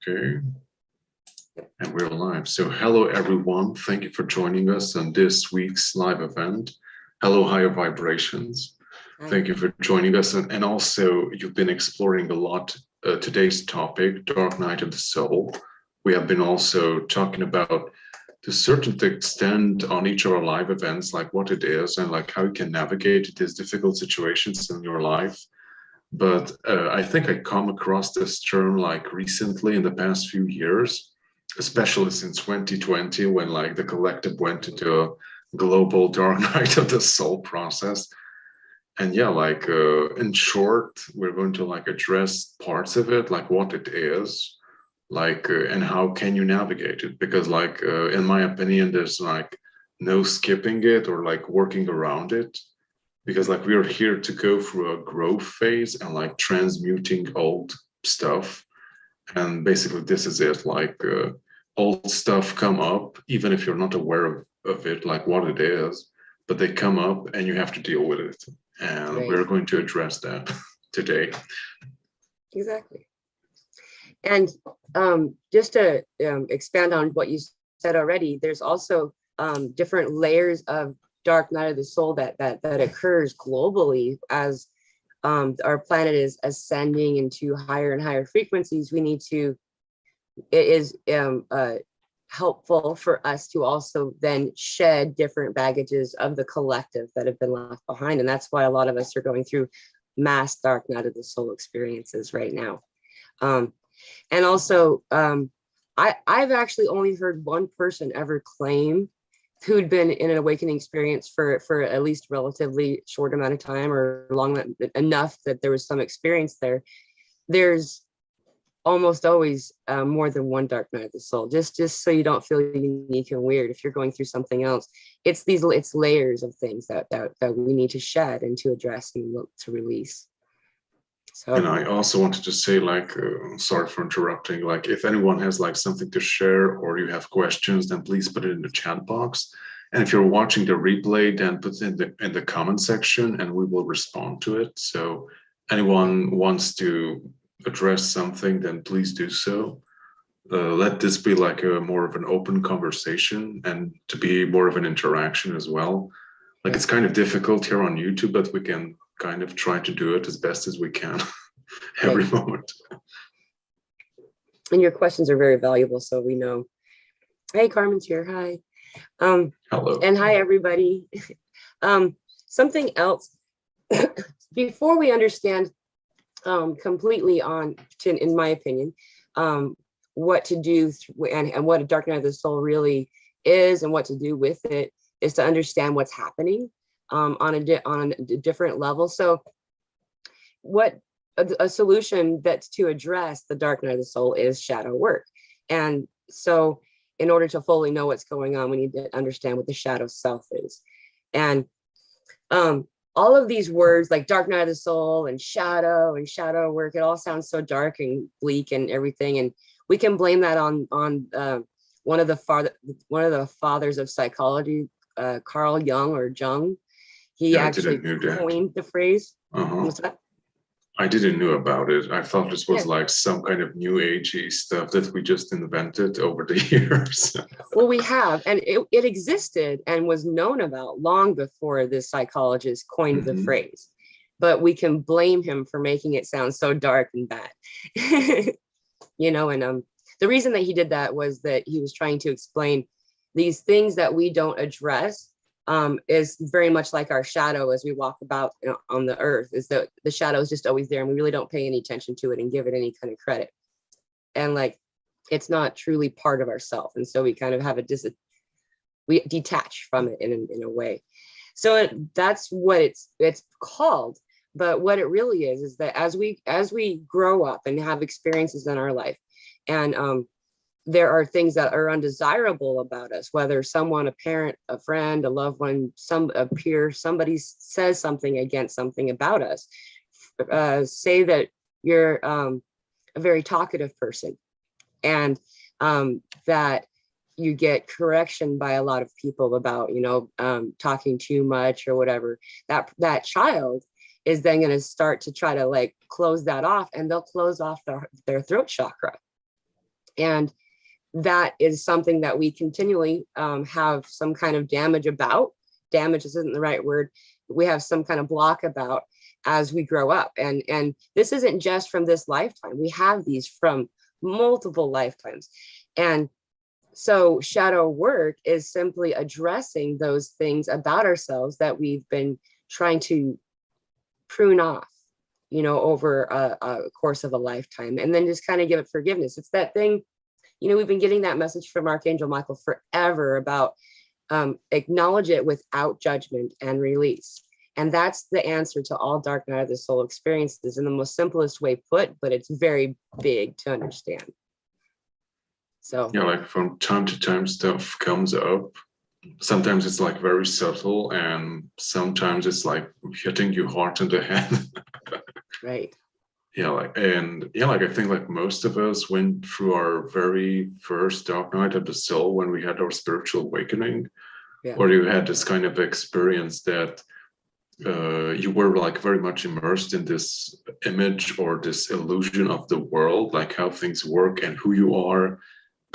Okay, and we're live. So hello everyone, thank you for joining us on this week's live event. Hello Higher Vibrations. Hi. Thank you for joining us, and also you've been exploring a lot today's topic, Dark Night of the Soul. We have been also talking about to a certain extent on each of our live events, like what it is and like how you can navigate these difficult situations in your life. But I think I come across this term like recently in the past few years, especially since 2020, when like the collective went into a global Dark Night of the Soul process. And yeah, like in short, we're going to like address parts of it, like what it is, like and how can you navigate it? Because like in my opinion, there's like no skipping it or like working around it. Because like we're here to go through a growth phase and like transmuting old stuff. And basically this is it, like old stuff come up, even if you're not aware of it, like what it is, but they come up and you have to deal with it. And Right. We're going to address that today. Exactly. And just to expand on what you said already, there's also different layers of Dark Night of the Soul that occurs globally as our planet is ascending into higher and higher frequencies. It is helpful for us to also then shed different baggages of the collective that have been left behind. And that's why a lot of us are going through mass Dark Night of the Soul experiences right now. And also, I've actually only heard one person ever claim who'd been in an awakening experience for at least relatively short amount of time or long enough that there was some experience there. There's almost always more than one Dark Night of the Soul, just so you don't feel unique and weird if you're going through something else. It's layers of things that we need to shed and to address and look to release. So, and I also wanted to say, like, sorry for interrupting, like if anyone has like something to share or you have questions, then please put it in the chat box. And if you're watching the replay, then put it in the comment section and we will respond to it. So anyone wants to address something, then please do so. Let this be like a more of an open conversation and to be more of an interaction as well. Like it's kind of difficult here on YouTube, but we can kind of try to do it as best as we can every moment. And your questions are very valuable, so we know. Hey, Carmen's here. Hi. Hello. And hi, everybody. Something else, before we understand completely in my opinion, what to do and what a Dark Night of the Soul really is and what to do with it, is to understand what's happening on a different level. So what a solution that's to address the Dark Night of the Soul is shadow work. And so in order to fully know what's going on, we need to understand what the shadow self is. And all of these words like Dark Night of the Soul and shadow work, it all sounds so dark and bleak and everything. And we can blame that on one of the fathers of psychology, Carl Jung or Jung. He actually coined the phrase. What's that? I didn't know about it. I thought this was like some kind of new agey stuff that we just invented over the years. Well, we have, and it existed and was known about long before this psychologist coined the phrase. But we can blame him for making it sound so dark and bad. You know, and the reason that he did that was that he was trying to explain these things that we don't address is very much like our shadow as we walk about on the earth, is that the shadow is just always there and we really don't pay any attention to it and give it any kind of credit. And like, it's not truly part of ourself. And so we kind of have we detach from it in a way. So that's what it's called. But what it really is that as we grow up and have experiences in our life, and there are things that are undesirable about us, whether someone, a parent, a friend, a loved one, a peer, somebody says something against something about us. Say that you're a very talkative person and that you get correction by a lot of people about, talking too much or whatever. That child is then going to start to try to like close that off, and they'll close off their throat chakra. And that is something that we continually have some kind of damage about. Damage isn't the right word. We have some kind of block about as we grow up. And this isn't just from this lifetime. We have these from multiple lifetimes. And so shadow work is simply addressing those things about ourselves that we've been trying to prune off, over a course of a lifetime, and then just kind of give it forgiveness. It's that thing, we've been getting that message from Archangel Michael forever about acknowledge it without judgment and release. And that's the answer to all dark night of the soul experiences in the most simplest way put, but it's very big to understand. So yeah, like from time to time stuff comes up. Sometimes it's like very subtle, and sometimes it's like hitting you hard in the head. right. Yeah, like I think like most of us went through our very first dark night of the soul when we had our spiritual awakening, or you had this kind of experience that you were like very much immersed in this image or this illusion of the world, like how things work and who you are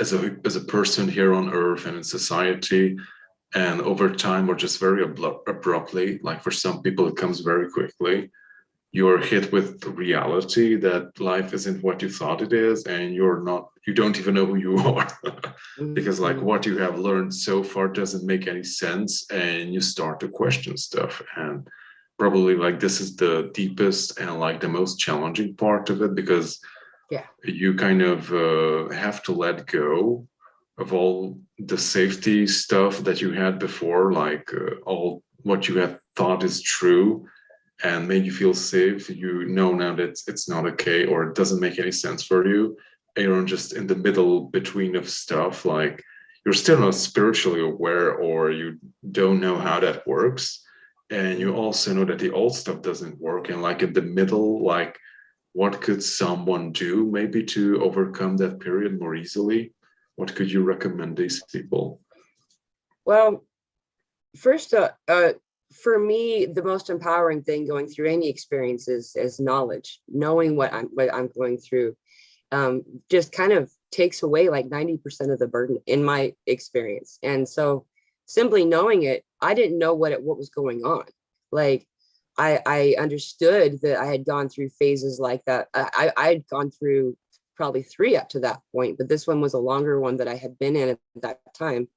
as a person here on earth and in society. And over time, or just very abruptly, like for some people it comes very quickly, you're hit with the reality that life isn't what you thought it is, and you don't even know who you are. Because like what you have learned so far doesn't make any sense, and you start to question stuff. And probably like this is the deepest and like the most challenging part of it, because you kind of have to let go of all the safety stuff that you had before, like all what you had thought is true and made you feel safe. Now that it's not okay, or it doesn't make any sense for you, and you're just in the middle between of stuff. Like you're still not spiritually aware, or you don't know how that works, and you also know that the old stuff doesn't work. And like in the middle, like what could someone do maybe to overcome that period more easily? What could you recommend these people? Well, first, for me, the most empowering thing going through any experience is knowledge. Knowing what I'm going through just kind of takes away like 90% of the burden in my experience. And so simply knowing it, I didn't know what was going on. Like I understood that I had gone through phases like that. I'd gone through probably 3 up to that point, but this one was a longer one that I had been in at that time.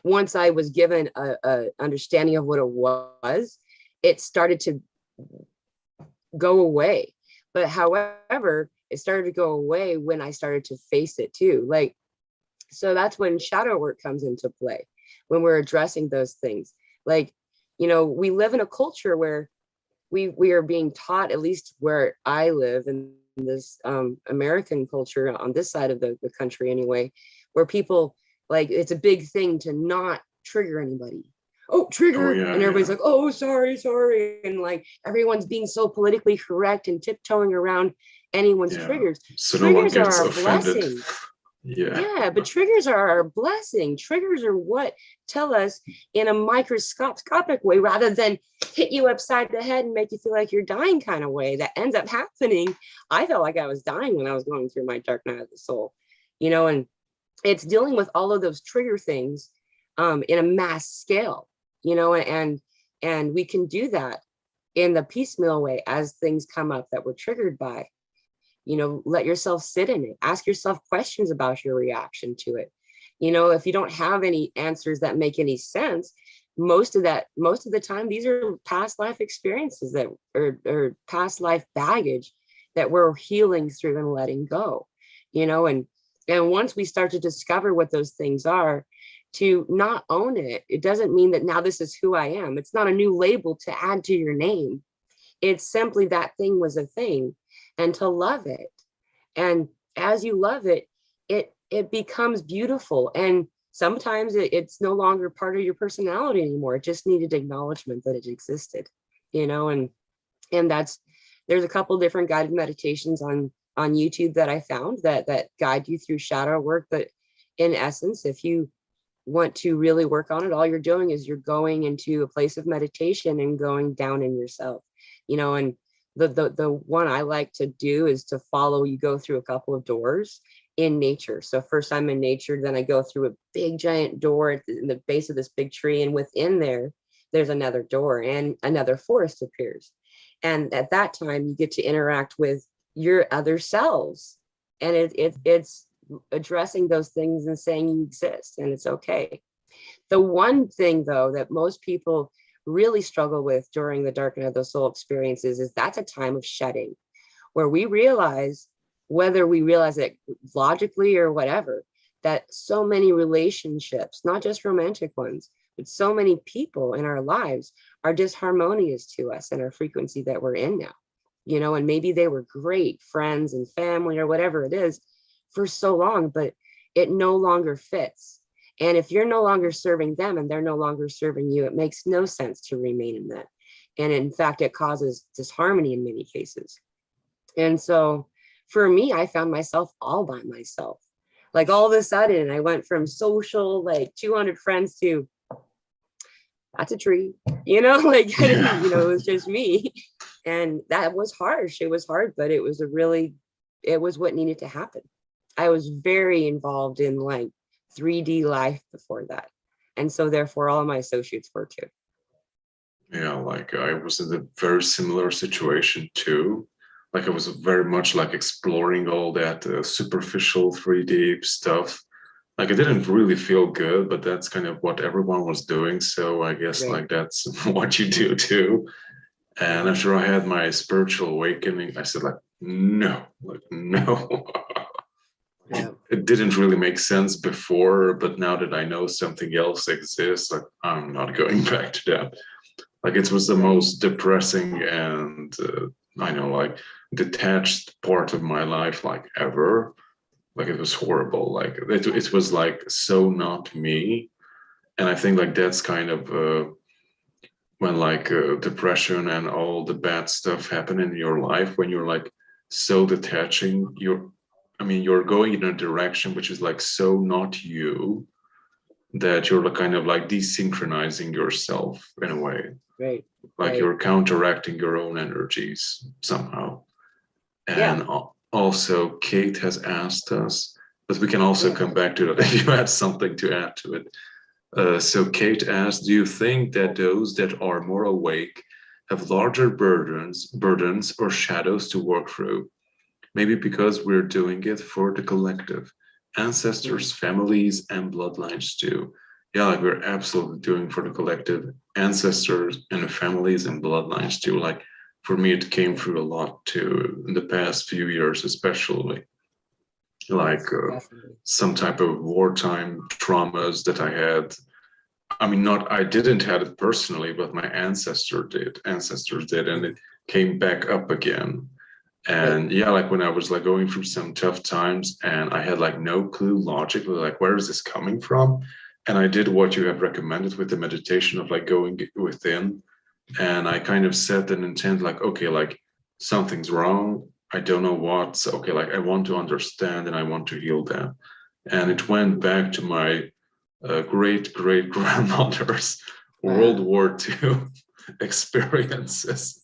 Once I was given a understanding of what it was, it started to go away. But however, it started to go away when I started to face it too. Like, so that's when shadow work comes into play, when we're addressing those things. Like, we live in a culture where we are being taught, at least where I live in this American culture on this side of the country anyway, where people, like, it's a big thing to not trigger anybody. Oh, trigger. And everybody's like, oh, sorry. And like everyone's being so politically correct and tiptoeing around anyone's triggers. So triggers no one gets are our offended. blessing. But triggers are our blessing. Triggers are what tell us in a microscopic way, rather than hit you upside the head and make you feel like you're dying kind of way that ends up happening. I felt like I was dying when I was going through my dark night of the soul, and it's dealing with all of those trigger things in a mass scale, and we can do that in the piecemeal way as things come up that we're triggered by. Let yourself sit in it. Ask yourself questions about your reaction to it. If you don't have any answers that make any sense, most of the time, these are past life experiences that or past life baggage that we're healing through and letting go, and once we start to discover what those things are, to not own it, it doesn't mean that now this is who I am. It's not a new label to add to your name. It's simply that thing was a thing, and to love it. And as you love it, it becomes beautiful. And sometimes it's no longer part of your personality anymore. It just needed acknowledgement that it existed, and there's a couple different guided meditations on YouTube that I found that guide you through shadow work. But in essence, if you want to really work on it, all you're doing is you're going into a place of meditation and going down in yourself, and the one I like to do is to follow. You go through a couple of doors, in nature. So first I'm in nature, then I go through a big giant door in the base of this big tree, and within there's another door and another forest appears. And at that time you get to interact with your other selves, and it's addressing those things and saying you exist and it's okay. The one thing though that most people really struggle with during the dark night of the soul experiences is that's a time of shedding, where we realize, whether we realize it logically or whatever, that so many relationships, not just romantic ones, but so many people in our lives are disharmonious to us and our frequency that we're in now, you know, and maybe they were great friends and family or whatever it is for so long, but it no longer fits. And if you're no longer serving them and they're no longer serving you, it makes no sense to remain in that. And in fact, it causes disharmony in many cases. And so for me, I found myself all by myself. Like all of a sudden, I went from social, like 200 friends to that's a tree, you know, like, you know, it was just me. And that was harsh. It was hard, but it was it was what needed to happen. I was very involved in like 3D life before that. And so therefore all of my associates were too. Yeah, like I was in a very similar situation too. Like I was very much like exploring all that superficial 3D stuff. Like it didn't really feel good, but that's kind of what everyone was doing. So I guess like that's what you do too. And after I had my spiritual awakening, I said like, no, like no. Yeah. It didn't really make sense before, but now that I know something else exists, like I'm not going back to that. Like it was the most depressing and I know like detached part of my life like ever. Like it was horrible. Like it was like so not me. And I think like that's kind of when like depression and all the bad stuff happen in your life, when you're like so detaching, you're going in a direction which is like so not you, that you're kind of like desynchronizing yourself in a way. Right. Like you're counteracting your own energies somehow. And also Kate has asked us, but we can also come back to that if you had something to add to it. So Kate asked, do you think that those that are more awake have larger burdens or shadows to work through? Maybe because we're doing it for the collective, ancestors, families, and bloodlines too. Yeah, like we're absolutely doing for the collective, ancestors and the families and bloodlines too. Like for me, it came through a lot too in the past few years, especially like some type of wartime traumas that I had. I mean, I didn't have it personally, but my ancestors did, and it came back up again. And yeah, like when I was like going through some tough times and I had like no clue logically, like where is this coming from? And I did what you have recommended with the meditation of like going within. And I kind of set an intent like, okay, like something's wrong. I don't know what. So, okay, like I want to understand and I want to heal that. And it went back to my great grandmother's World War II experiences.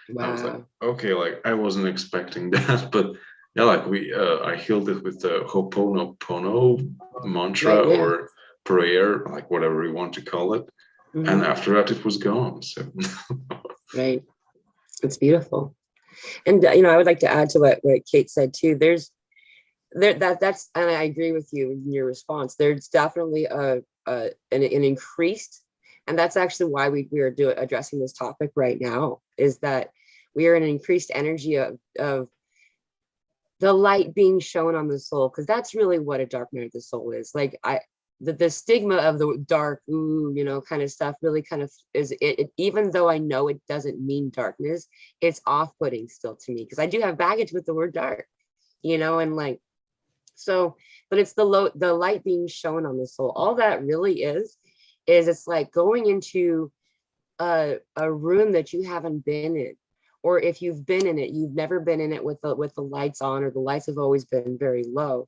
Wow. I was like, okay, like I wasn't expecting that, but yeah, like I healed it with the Ho'oponopono mantra or prayer, like whatever you want to call it. Mm-hmm. And after that, it was gone. So, right, it's beautiful. And you know, I would like to add to what Kate said too. That's and I agree with you in your response. There's definitely an increased. And that's actually why we are addressing this topic right now, is that we are in an increased energy of the light being shown on the soul, because that's really what a dark night of the soul is. Like the stigma of the dark, you know, kind of stuff really kind of is it, even though I know it doesn't mean darkness, it's off-putting still to me, because I do have baggage with the word dark, you know, and like, so, but it's the light being shown on the soul. All that really is it's like going into a room that you haven't been in, or if you've been in it, you've never been in it with the lights on, or the lights have always been very low.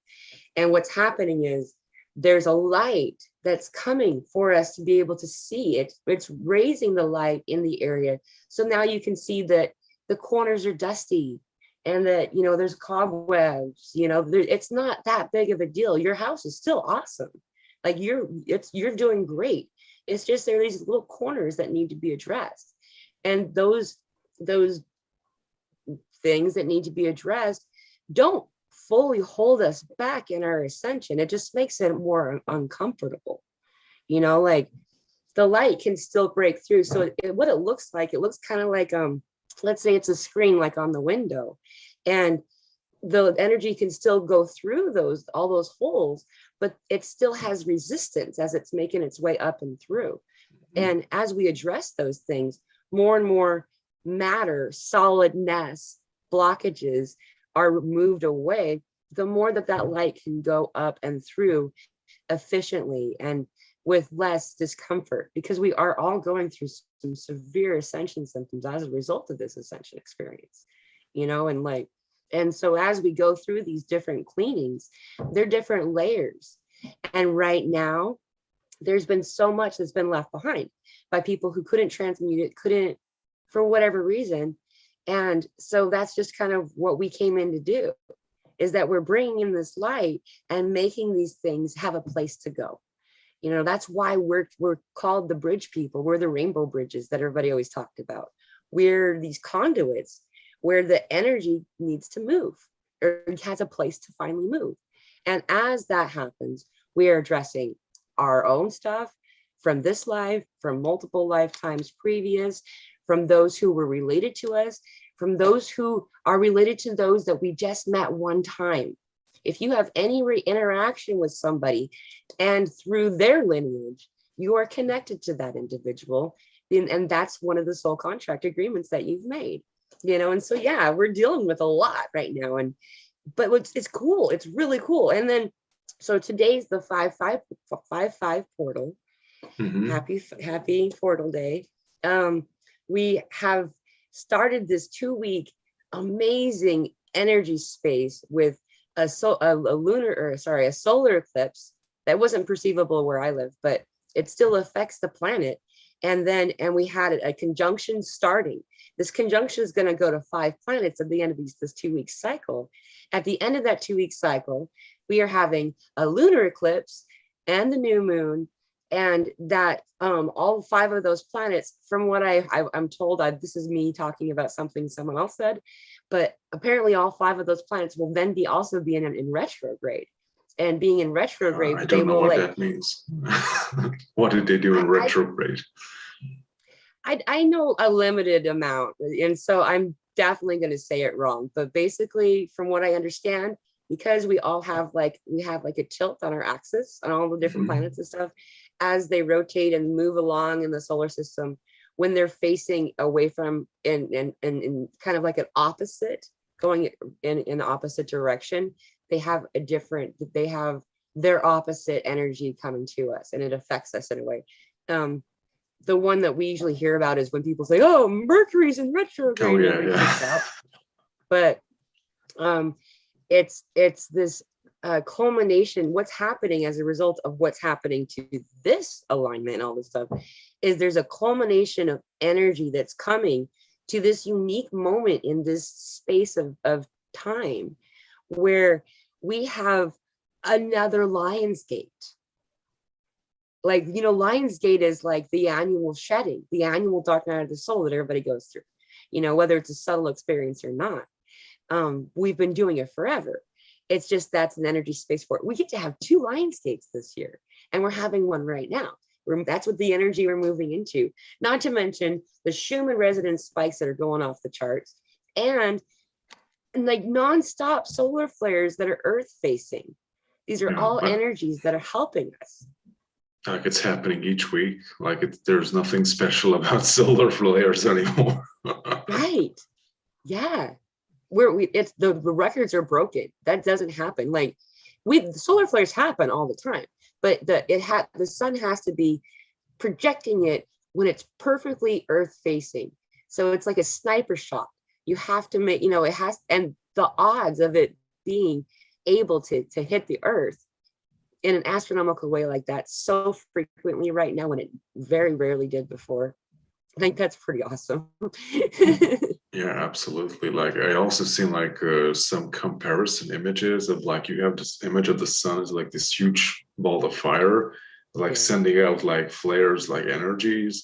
And what's happening is there's a light that's coming for us to be able to see it. It's raising the light in the area. So now you can see that the corners are dusty, and that, you know, there's cobwebs, you know, it's not that big of a deal. Your house is still awesome. Like you're doing great. It's just there are these little corners that need to be addressed. And those things that need to be addressed don't fully hold us back in our ascension. It just makes it more uncomfortable. You know, like the light can still break through. So what it looks kind of like, let's say it's a screen like on the window, and the energy can still go through all those holes, but it still has resistance as it's making its way up and through. And as we address those things, more and more matter, solidness, blockages are moved away, the more that light can go up and through efficiently and with less discomfort, because we are all going through some severe ascension symptoms as a result of this ascension experience, you know, and so as we go through these different cleanings, they're different layers. And right now, there's been so much that's been left behind by people who couldn't transmute it, couldn't, for whatever reason. And so that's just kind of what we came in to do, is that we're bringing in this light and making these things have a place to go. You know, that's why we're called the bridge people. We're the rainbow bridges that everybody always talked about. We're these conduits where the energy needs to move, or has a place to finally move. And as that happens, we are addressing our own stuff from this life, from multiple lifetimes previous, from those who were related to us, from those who are related to those that we just met one time. If you have any interaction with somebody and through their lineage, you are connected to that individual. And that's one of the soul contract agreements that you've made, you know? And so, yeah, we're dealing with a lot right now. But it's cool. It's really cool. And then, so today's the 5/5 portal. Mm-hmm. Happy portal day. We have started this 2-week amazing energy space with a solar eclipse that wasn't perceivable where I live, but it still affects the planet. And we had a conjunction starting. This conjunction is going to go to 5 planets at the end of this 2-week cycle. At the end of that 2-week cycle, we are having a lunar eclipse and the new moon, and that all 5 of those planets, from what I'm told, this is me talking about something someone else said, but apparently all 5 of those planets will then also be in retrograde. And being in retrograde, I don't know what that means. What did they do in retrograde? I know a limited amount, and so I'm definitely going to say it wrong. But basically, from what I understand, because we have a tilt on our axis on all the different planets and stuff, as they rotate and move along in the solar system, when they're facing away from in kind of like an opposite, going in the opposite direction, they have their opposite energy coming to us, and it affects us in a way. The one that we usually hear about is when people say, "Oh, Mercury's in retrograde." Oh, yeah. But it's this culmination. What's happening as a result of what's happening to this alignment, all this stuff, is there's a culmination of energy that's coming to this unique moment in this space of time, where we have another Lionsgate. Like, you know, Lionsgate is like the annual shedding, the annual dark night of the soul that everybody goes through, you know, whether it's a subtle experience or not. We've been doing it forever. It's just that's an energy space for it. We get to have 2 Lionsgates this year, and we're having one right now. That's what the energy we're moving into. Not to mention the Schumann resonance spikes that are going off the charts, and like nonstop solar flares that are Earth facing. These are all energies that are helping us. Like it's happening each week. Like there's nothing special about solar flares anymore. Right. Yeah. The records are broken. That doesn't happen. Like solar flares happen all the time, but the sun has to be projecting it when it's perfectly Earth facing. So it's like a sniper shot. You have to make, it has, and the odds of it being able to hit the Earth in an astronomical way like that so frequently right now, when it very rarely did before, I think that's pretty awesome. Yeah, absolutely. Like I also seen like some comparison images of like you have this image of the sun as like this huge ball of fire, like Yeah, sending out like flares, like energies,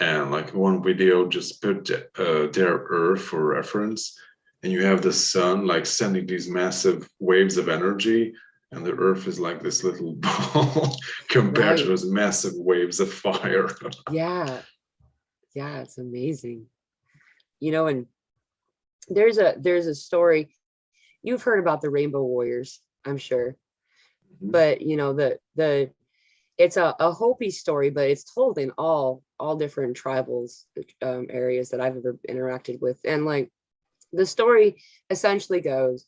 and like one video just put their Earth for reference, and you have the sun like sending these massive waves of energy, and the Earth is like this little ball compared to right. those massive waves of fire. Yeah, yeah, it's amazing. And there's a story. You've heard about the Rainbow Warriors, I'm sure. But the it's a Hopi story, but it's told in all different tribals areas that I've ever interacted with. And like the story essentially goes,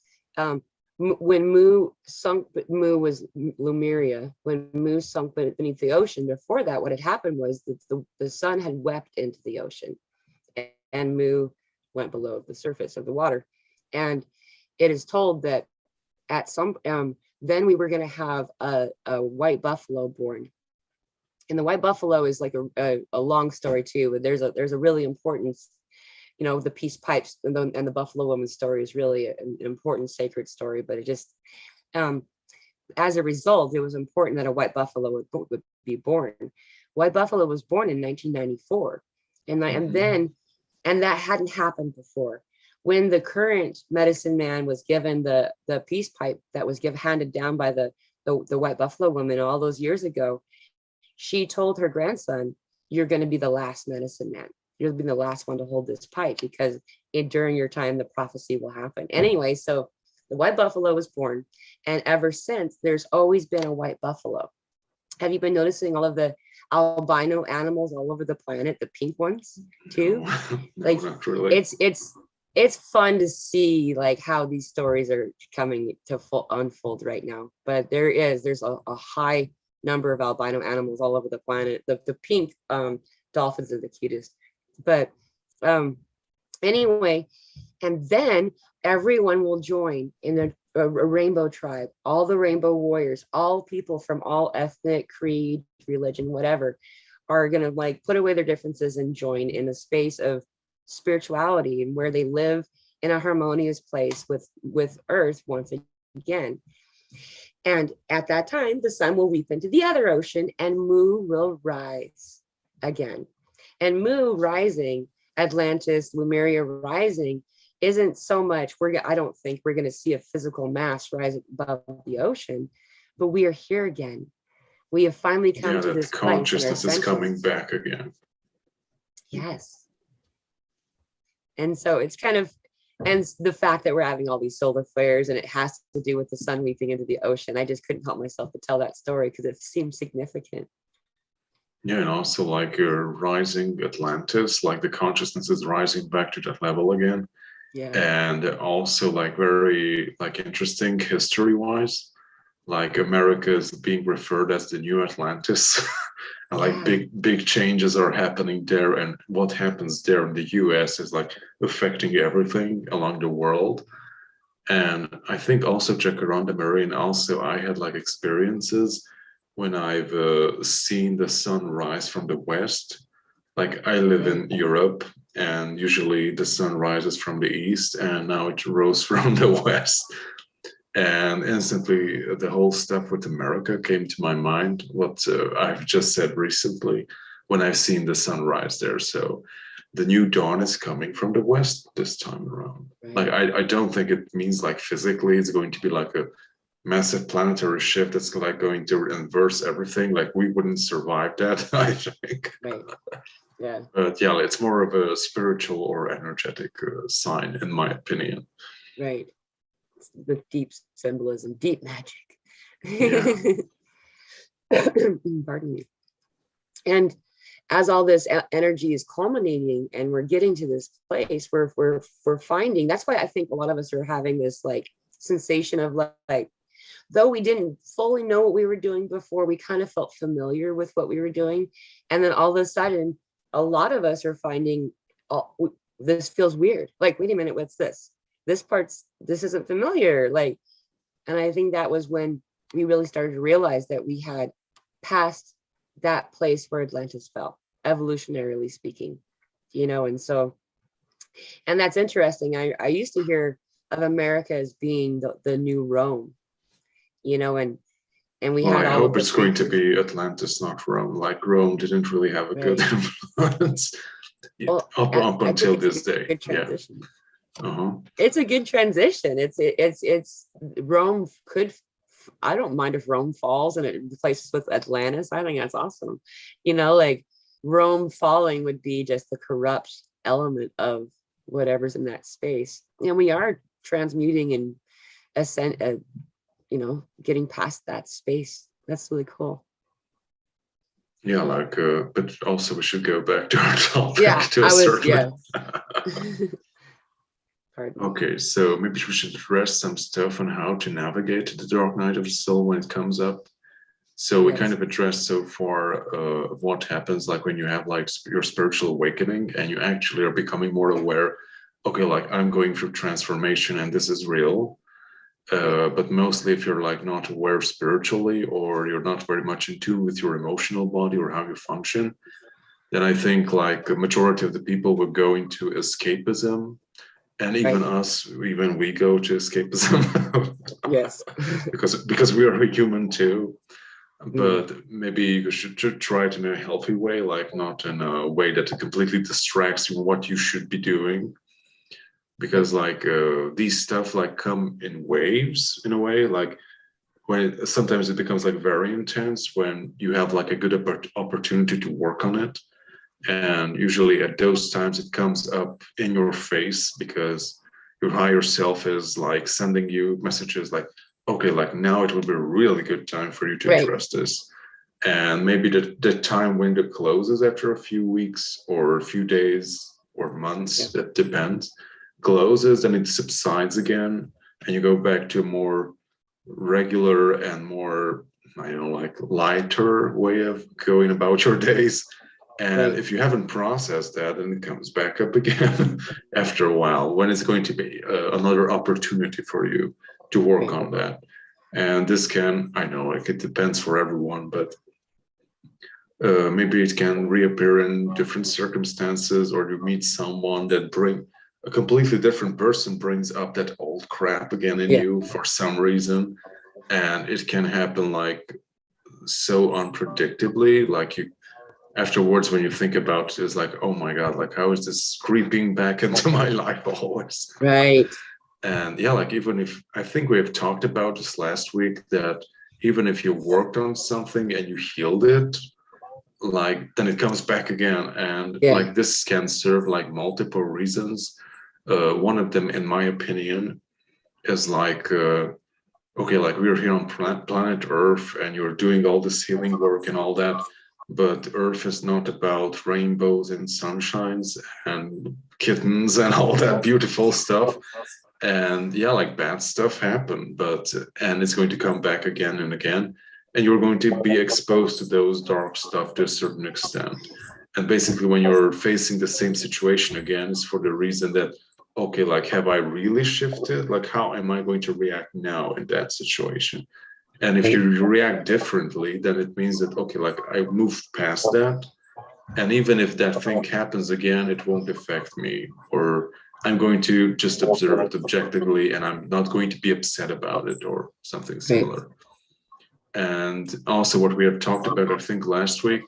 when Mu was Lemuria, when Mu sunk beneath the ocean. Before that, what had happened was that the sun had wept into the ocean, and Mu went below the surface of the water. And it is told that at some then we were going to have a white buffalo born. And the white buffalo is like a long story too, but there's a really important, the peace pipes and the buffalo woman's story is really an important sacred story. But it just as a result, it was important that a white buffalo would be born. White buffalo was born in 1994, and that hadn't happened before. When the current medicine man was given the peace pipe that was handed down by the white buffalo woman all those years ago, she told her grandson, "You're going to be the last medicine man. You'll be the last one to hold this pipe, because during your time the prophecy will happen." Anyway, so the white buffalo was born, and ever since there's always been a white buffalo. Have you been noticing all of the albino animals all over the planet, the pink ones too? No, Like not really. it's fun to see like how these stories are coming to unfold right now. But there's a high number of albino animals all over the planet. The pink dolphins are the cutest. But anyway, and then everyone will join in a rainbow tribe. All the rainbow warriors, all people from all ethnic, creed, religion, whatever, are gonna like put away their differences and join in a space of spirituality, and where they live in a harmonious place with Earth once again. And at that time, the sun will weep into the other ocean, and Mu will rise again. And Mu rising, Atlantis, Lemuria rising, isn't so much, I don't think we're going to see a physical mass rise above the ocean, but we are here again. We have finally come to That this place in our consciousness is coming senses. back again. Yes. And so it's kind of, and the fact that we're having all these solar flares and it has to do with the sun weeping into the ocean, I just couldn't help myself to tell that story because it seems significant. Yeah, and also like rising Atlantis, like the consciousness is rising back to that level again. Yeah. And also like very like interesting history wise, like America is being referred as the new Atlantis. And like big changes are happening there, and what happens there in the US is like affecting everything along the world. And I think also Jacaranda Marine, also I had like experiences when I've seen the sun rise from the west. Like I live in Europe, and usually the sun rises from the east, and now it rose from the west. And instantly, the whole stuff with America came to my mind, what I've just said recently when I've seen the sunrise there. So the new dawn is coming from the west this time around. Like, I don't think it means like physically it's going to be like a massive planetary shift that's like going to inverse everything. Like, we wouldn't survive that, I think. Right. Yeah. But yeah, it's more of a spiritual or energetic sign, in my opinion. Right. The deep symbolism, deep magic. Yeah. Pardon me. And as all this energy is culminating and we're getting to this place where we're finding, that's why I think a lot of us are having this like sensation of like, though we didn't fully know what we were doing before, we kind of felt familiar with what we were doing. And then all of a sudden, a lot of us are finding, this feels weird. Like, wait a minute, what's this? This isn't familiar. Like, and I think that was when we really started to realize that we had passed that place where Atlantis fell, evolutionarily speaking, and so And that's interesting. I used to hear of America as being the new Rome, you know, and we Well, had I all of hope the it's going to preachers. be Atlantis, not Rome. Like Rome didn't really have a good Right. influence Well, up I think until it's a this day. good Yeah. transition. Uh-huh. It's a good transition. It's Rome could, I don't mind if Rome falls and it replaces with Atlantis. I think that's awesome. You know, like Rome falling would be just the corrupt element of whatever's in that space. And we are transmuting and ascent, you know, getting past that space. That's really cool. Yeah, like, but also we should go back to our topic Yeah, to a certain. Pardon. Okay, so maybe we should address some stuff on how to navigate the dark night of the soul when it comes up. So we kind of addressed so far what happens like when you have like your spiritual awakening and you actually are becoming more aware. Okay, like I'm going through transformation and this is real. But mostly if you're like not aware spiritually or you're not very much in tune with your emotional body or how you function, then I think like a majority of the people will go into escapism. And even us, even we go to escapism. Yes. because we are a human too. But maybe you should try it in a healthy way, like not in a way that it completely distracts you from what you should be doing. Because like these stuff like come in waves in a way, like when sometimes it becomes like very intense when you have like a good opportunity to work on it. And usually at those times it comes up in your face because your higher self is like sending you messages like, okay, like now it would be a really good time for you to address this. And maybe the time window closes after a few weeks or a few days or months, that depends, closes and it subsides again. And you go back to a more regular and more, I don't know, like lighter way of going about your days. And if you haven't processed that, then it comes back up again after a while, when it's going to be another opportunity for you to work on that. And this can, I know, like it depends for everyone, but maybe it can reappear in different circumstances, or you meet someone that bring a completely different person brings up that old crap again in you for some reason. And it can happen like so unpredictably, like you afterwards when you think about it, it's like, oh my god, like how is this creeping back into my life always? Right. And yeah, like even if I think we have talked about this last week, that even if you worked on something and you healed it, like then it comes back again. And like this can serve like multiple reasons. One of them, in my opinion, is like okay, like we're here on planet Earth and you're doing all this healing work and all that, but Earth is not about rainbows and sunshines and kittens and all that beautiful stuff. And yeah, like bad stuff happen, but and it's going to come back again and again, and you're going to be exposed to those dark stuff to a certain extent. And basically when you're facing the same situation again, it's for the reason that, okay, like have I really shifted? Like how am I going to react now in that situation? And if you react differently, then it means that, okay, like I moved past that. And even if that thing happens again, it won't affect me. Or I'm going to just observe it objectively and I'm not going to be upset about it or something similar. And also what we have talked about, I think last week,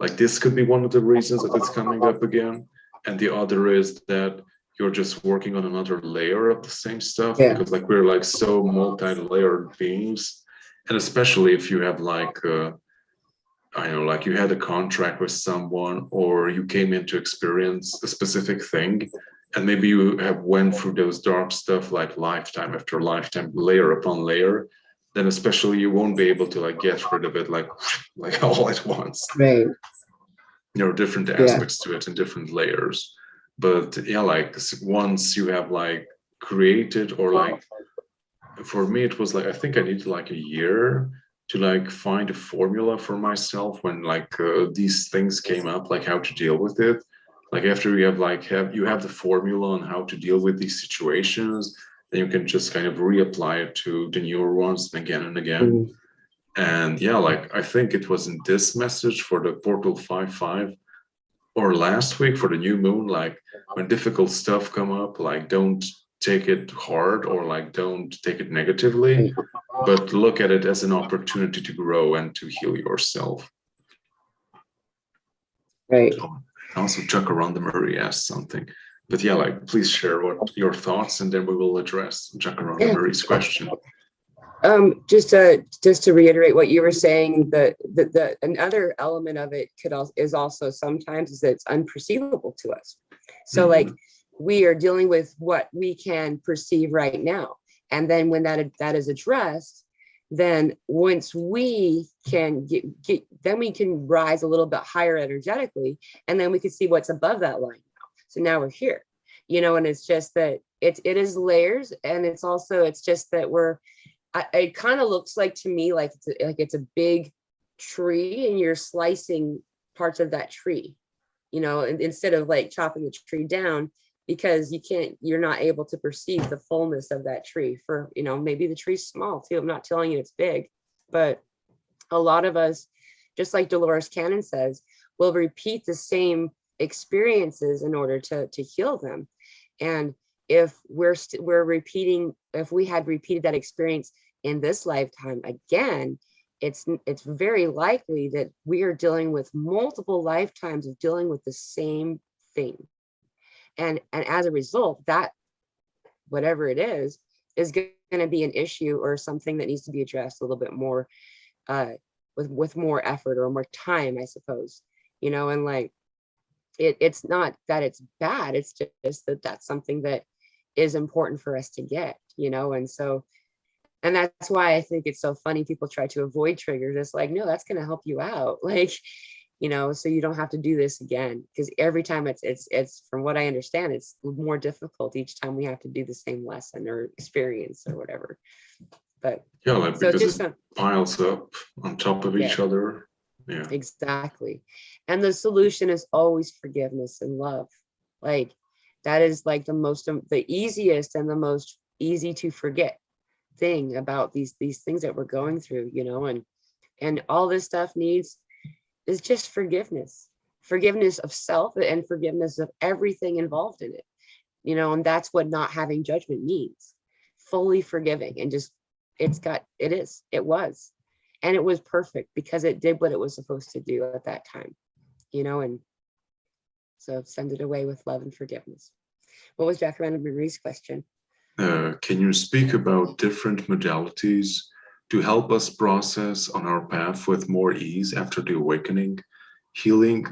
like this could be one of the reasons that it's coming up again. And the other is that you're just working on another layer of the same stuff, because like we're like so multi-layered beings. And especially if you have like I know, like you had a contract with someone or you came in to experience a specific thing, and maybe you have went through those dark stuff like lifetime after lifetime, layer upon layer, then especially you won't be able to like get rid of it like all at once. There are different aspects to it in different layers. But yeah, like once you have like created, or like for me it was like I think I needed like a year to like find a formula for myself when like these things came up, like how to deal with it. Like after you have like you have the formula on how to deal with these situations, then you can just kind of reapply it to the newer ones again and again. And yeah, like I think it was in this message for the Portal 5.5 or last week for the new moon, like when difficult stuff come up, like don't take it hard or like don't take it negatively, but look at it as an opportunity to grow and to heal yourself. Right. So, also Chuck around the Murray asked something, but yeah, like please share what your thoughts, and then we will address Chuck around the Murray's question. Just to reiterate what you were saying, the another element of it is also sometimes is that it's unperceivable to us. So like we are dealing with what we can perceive right now, and then when that is addressed, then once we can get then we can rise a little bit higher energetically, and then we can see what's above that line now. So now we're here, and it's just that it is layers, and it's just that it kind of looks like to me like it's a big tree, and you're slicing parts of that tree, instead of like chopping the tree down, because you're not able to perceive the fullness of that tree. For maybe the tree's small too. I'm not telling you it's big, but a lot of us, just like Dolores Cannon says, will repeat the same experiences in order to heal them. And if if we had repeated that experience in this lifetime again, it's very likely that we are dealing with multiple lifetimes of dealing with the same thing. And as a result, that whatever it is going to be an issue or something that needs to be addressed a little bit more with more effort or more time, I suppose, and like it's not that it's bad, it's just that that's something that is important for us to get, and that's why I think it's so funny people try to avoid triggers. It's like, no, that's going to help you out, like, so you don't have to do this again, because every time it's from what I understand, it's more difficult each time we have to do the same lesson or experience or whatever. But yeah, like so because it piles up on top of each other. Yeah, exactly. And the solution is always forgiveness and love. Like that is like the easiest and the most easy to forget thing about these things that we're going through, and all this stuff is just forgiveness of self and forgiveness of everything involved in it, and that's what not having judgment means. Fully forgiving and just it was and it was perfect because it did what it was supposed to do at that time, and so send it away with love and forgiveness. What was Jack Amanda Marie's question? Can you speak about different modalities to help us process on our path with more ease after the awakening, healing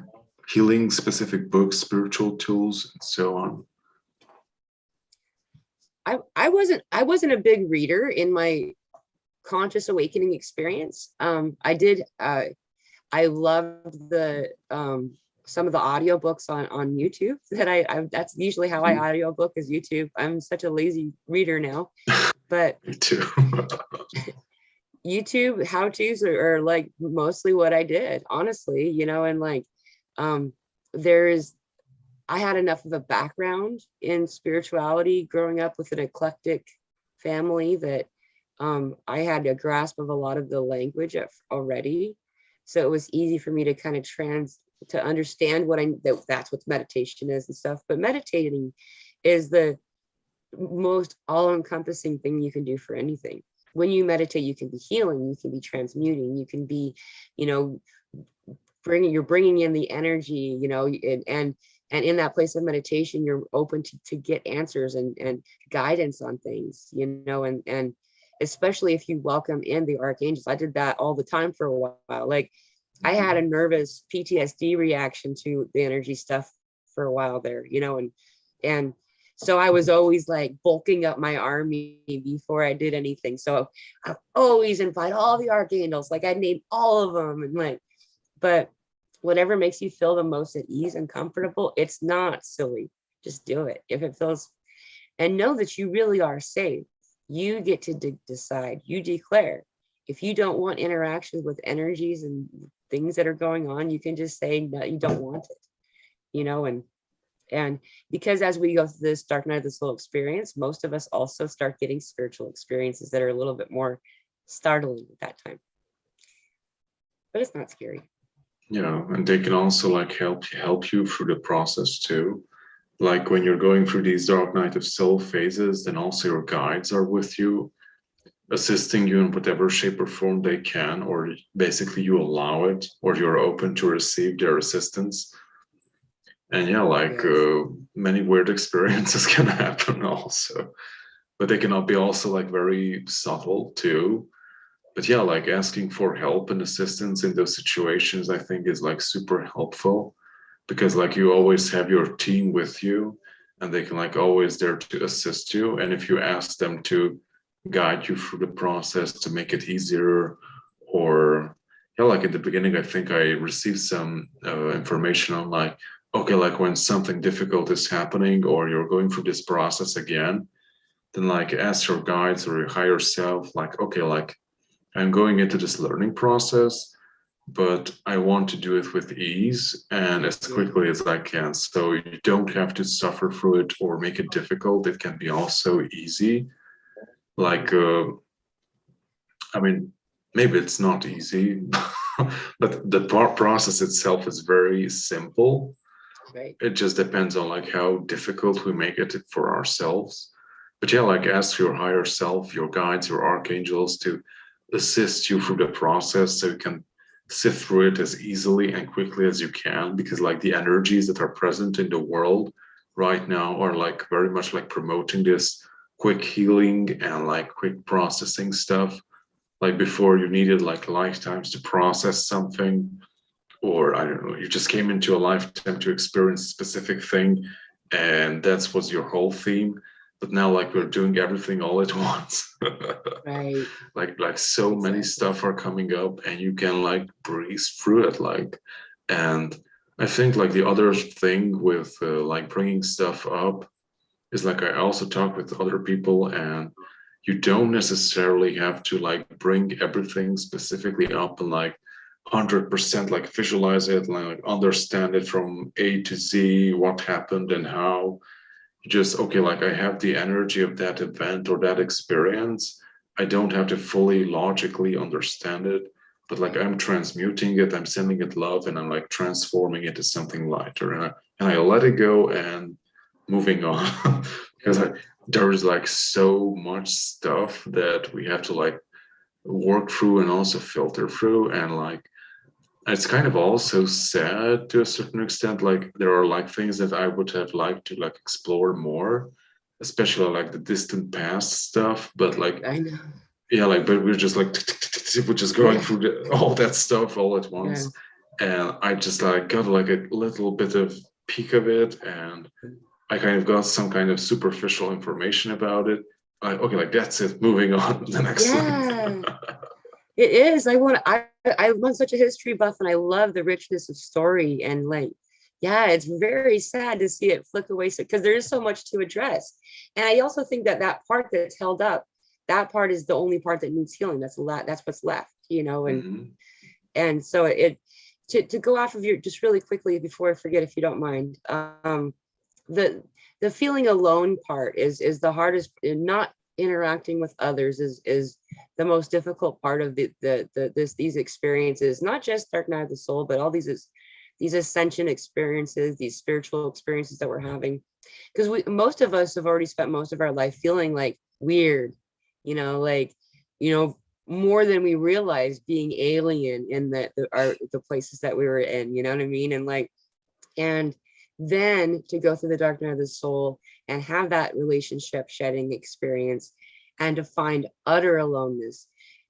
specific books, spiritual tools, and so on? I wasn't a big reader in my conscious awakening experience. I loved the some of the audiobooks on YouTube that I that's usually how I audiobook is YouTube. I'm such a lazy reader now, but me too. YouTube how-tos are like mostly what I did, honestly, and like I had enough of a background in spirituality growing up with an eclectic family that I had a grasp of a lot of the language already. So it was easy for me to kind of to understand that's what meditation is and stuff. But meditating is the most all-encompassing thing you can do for anything. When you meditate, you can be healing, you can be transmuting, you can be, bringing in the energy, and in that place of meditation, you're open to get answers and guidance on things, and especially if you welcome in the archangels. I did that all the time for a while. Like I had a nervous PTSD reaction to the energy stuff for a while there, and so I was always like bulking up my army before I did anything. So I always invite all the archangels, like I'd name all of them, and but whatever makes you feel the most at ease and comfortable, it's not silly. Just do it if it feels, and know that you really are safe. You get to decide, you declare. If you don't want interactions with energies and things that are going on, you can just say no, you don't want it, and because as we go through this dark night of the soul experience, most of us also start getting spiritual experiences that are a little bit more startling at that time. But it's not scary. And they can also like help you through the process too. Like when you're going through these dark night of soul phases, then also your guides are with you, assisting you in whatever shape or form they can, or basically you allow it, or you're open to receive their assistance. And yeah, like Yes. many weird experiences can happen also, but they can be also like very subtle too. But yeah, like asking for help and assistance in those situations, I think is like super helpful, because like you always have your team with you and they can like always there to assist you. And if you ask them to guide you through the process to make it easier, or yeah, like at the beginning, I think I received some information on like, okay, like when something difficult is happening or you're going through this process again, then like ask your guides or your higher self, like, okay, like I'm going into this learning process, but I want to do it with ease and as Yeah. quickly as I can. So you don't have to suffer through it or make it difficult. It can be also easy. Like, I mean, maybe it's not easy, but the process itself is very simple. Right. It just depends on like how difficult we make it for ourselves. But yeah, like ask your higher self, your guides, your archangels to assist you through the process so you can sift through it as easily and quickly as you can, because like the energies that are present in the world right now are like very much like promoting this quick healing and like quick processing stuff. Like before you needed like lifetimes to process something, or I don't know, you just came into a lifetime to experience a specific thing, and that's was your whole theme. But now, like we're doing everything all at once. Right. Like so many Exactly. stuff are coming up, and you can like breeze through it. Like, and I think like the other thing with like bringing stuff up is like I also talk with other people, and you don't necessarily have to like bring everything specifically up and like 100% like visualize it, like understand it from A to Z, what happened and how. You just, okay, like I have the energy of that event or that experience. I don't have to fully logically understand it, but like I'm transmuting it, I'm sending it love, and I'm like transforming it to something lighter. And I let it go and moving on. Because there is like so much stuff that we have to like work through and also filter through, and like it's kind of also sad to a certain extent. Like there are like things that I would have liked to like explore more, especially like the distant past stuff. But like I know. yeah, like but we're just like we're just going through all that stuff all at Yeah. once, and I just like got like a little bit of peek of it, and I kind of got some kind of superficial information about it. Like okay, like that's it. Moving on to the next thing. Yeah. It is. I'm such a history buff and I love the richness of story and like, yeah, it's very sad to see it flick away because there is so much to address. And I also think that that part that's held up, that part is the only part that needs healing. That's what's left, Mhm. and so to go off of your just really quickly before I forget, if you don't mind, the the feeling alone part is the hardest. Not interacting with others is the most difficult part of these experiences, not just dark night of the soul, but all these ascension experiences, these spiritual experiences that we're having, because most of us have already spent most of our life feeling like weird, like more than we realize, being alien in the places that we were in, you know what I mean? And like, and then to go through the dark night of the soul and have that relationship shedding experience and to find utter aloneness.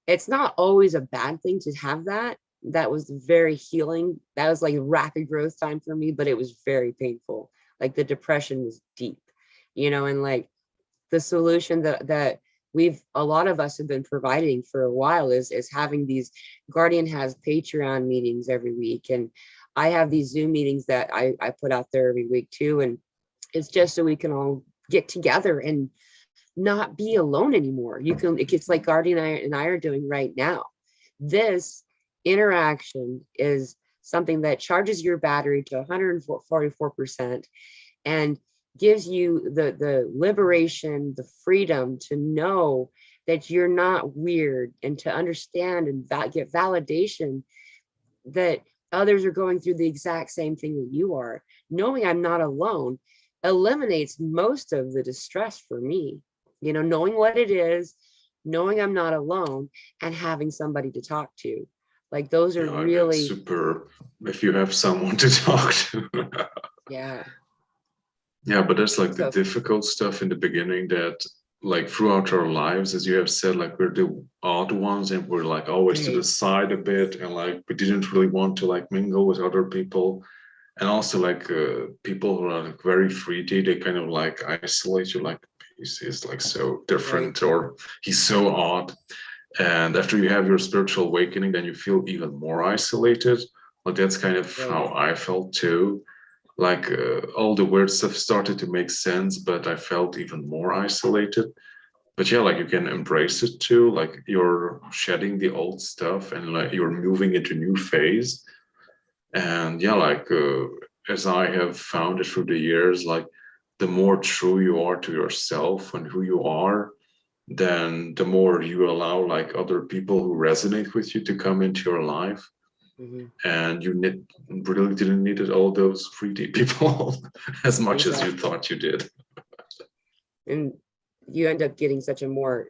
It's not always a bad thing to have that. That was very healing. That was like rapid growth time for me, but it was very painful. Like the depression was deep, and like the solution that a lot of us have been providing for a while is having these. Guardian has Patreon meetings every week, and I have these Zoom meetings that I put out there every week too. And it's just so we can all get together and not be alone anymore. It's like Guardian and I are doing right now. This interaction is something that charges your battery to 144% and gives you the liberation, the freedom to know that you're not weird, and to understand and get validation that others are going through the exact same thing that you are, knowing I'm not alone eliminates most of the distress for me. You know, knowing what it is, knowing I'm not alone, and having somebody to talk to. Like those are Yeah, that's really super if you have someone to talk to. yeah. Yeah, but that's like the So difficult stuff in the beginning that like throughout our lives, as you have said, like we're the odd ones and we're like always to the right. side a bit and like we didn't really want to like mingle with other people. And also like people who are like very 3D, they kind of like isolate you like he's like so Very different true. or he's so odd. And after you have your spiritual awakening, then you feel even more isolated. Like that's kind of Right. how I felt too. Like all the weird stuff started to make sense, but I felt even more isolated. But yeah, like you can embrace it too. Like you're shedding the old stuff and like you're moving into new phase. And yeah, like as I have found it through the years, like the more true you are to yourself and who you are, then the more you allow like other people who resonate with you to come into your life. Hmm. And really didn't need it, all those 3D people as much as you Exactly. thought you did. And you end up getting such a more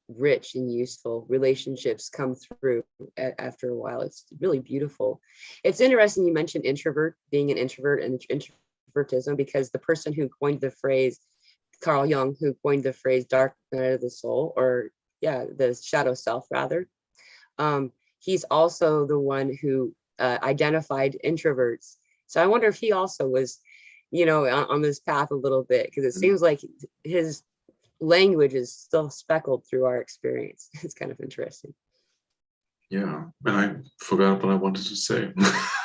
rich and useful relationships come through after a while. It's really beautiful. It's interesting you mentioned being an introvert and introvertism, because the person who coined the phrase, Carl Jung, who coined the phrase dark night of the soul, or yeah, the shadow self rather, um, he's also the one who identified introverts. So I wonder if he also was, you know, on this path a little bit, because it seems like his language is still speckled through our experience. It's kind of interesting. Yeah, and I forgot what I wanted to say.